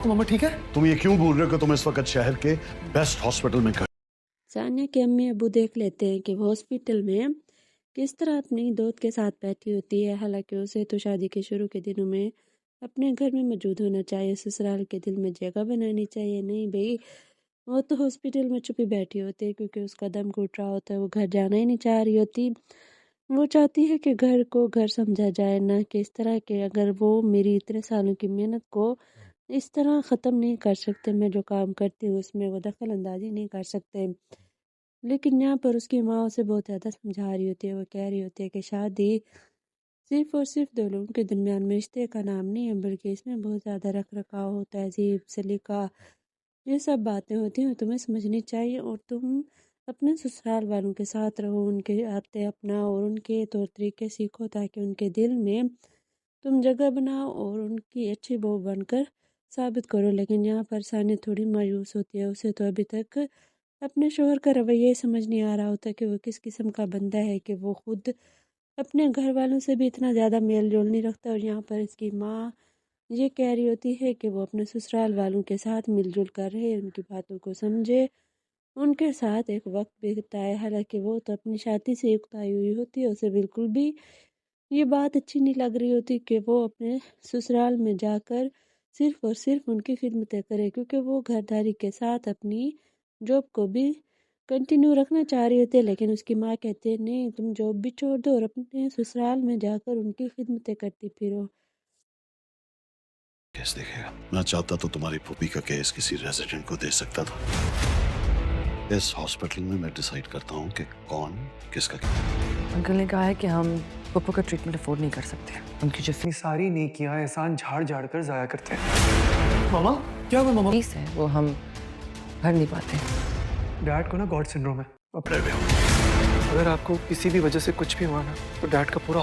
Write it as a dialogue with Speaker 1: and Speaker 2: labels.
Speaker 1: तो मम्मा ठीक है?
Speaker 2: तुम ये क्यों बोल रहे हो कि तुम इस वक्त शहर के बेस्ट हॉस्पिटल में
Speaker 3: सानिया के अम्मी अबू देख लेते हैं कि वो हॉस्पिटल में किस तरह अपनी दोस्त के साथ बैठी होती है। हालांकि उसे तो शादी के शुरू के दिनों में अपने घर में मौजूद होना चाहिए, ससुराल के दिल में जगह बनानी चाहिए। नहीं भाई, वो तो हॉस्पिटल में चुपी बैठी होती है क्योंकि उसका दम घुट रहा होता है। वो घर जाना ही नहीं चाह रही होती। वो चाहती है कि घर को घर समझा जाए, ना कि इस तरह के अगर वो मेरी इतने सालों की मेहनत को इस तरह ख़त्म नहीं कर सकते, मैं जो काम करती हूँ उसमें वो दखल अंदाजी नहीं कर सकते। लेकिन यहाँ पर उसकी माँ उसे बहुत ज़्यादा समझा रही होती है। वो कह रही होती है कि शादी सिर्फ़ और सिर्फ दो लोगों के दरमियान में रिश्ते का नाम नहीं है, बल्कि इसमें बहुत ज़्यादा रख रखाव होता है, तहज़ीब सलीका, ये सब बातें होती हैं, तुम्हें समझनी चाहिए। और तुम अपने ससुराल वालों के साथ रहो, उनके आदतें अपनाओ और उनके तौर तरीके सीखो, ताकि उनके दिल में तुम जगह बनाओ और उनकी अच्छी बहू बनकर साबित करो। लेकिन यहाँ पर सानिया थोड़ी मायूस होती है। उसे तो अभी तक अपने शोहर का रवैया समझ नहीं आ रहा होता कि वो किस किस्म का बंदा है कि वो खुद अपने घर वालों से भी इतना ज़्यादा मेल जोल नहीं रखता। और यहाँ पर इसकी माँ ये कह रही होती है कि वो अपने ससुराल वालों के साथ मिलजुल कर रहे, उनकी बातों को समझे, उनके साथ एक वक्त बिताए। हालांकि वो तो अपनी शादी से उकताई हुई होती है, उसे बिल्कुल भी ये बात अच्छी नहीं लग रही होती कि वो अपने ससुराल में जाकर सिर्फ़ और सिर्फ उनकी खिदमतें करे, क्योंकि वो घरदारी के साथ अपनी जॉब को भी कंटिन्यू रखना चाह रही होती है। लेकिन उसकी माँ कहती है नहीं, तुम जॉब भी छोड़ दो और अपने ससुराल में जाकर उनकी खिदमतें करती फिरो।
Speaker 2: केस देखेगा। मैं चाहता तो तुम्हारी पुप्पी का केस किसी रेजिडेंट को दे सकता था। इस हॉस्पिटल में मैं डिसाइड करता हूँ कि कौन किसका क्या।
Speaker 4: अंकल ने कहा है कि हम पप्पू का ट्रीटमेंट अफोर्ड नहीं कर सकते। उनकी जो
Speaker 1: इतनी सारी नेकियां एहसान झाड़ झाड़ कर जाया करते हैं। मामा क्या हुआ मामा?
Speaker 4: फीस है वो हम भर नहीं पाते।
Speaker 1: डैड को ना गॉड सिंड्रोम है। अगर आपको किसी भी वजह से कुछ भी हुआ ना तो डैड का पूरा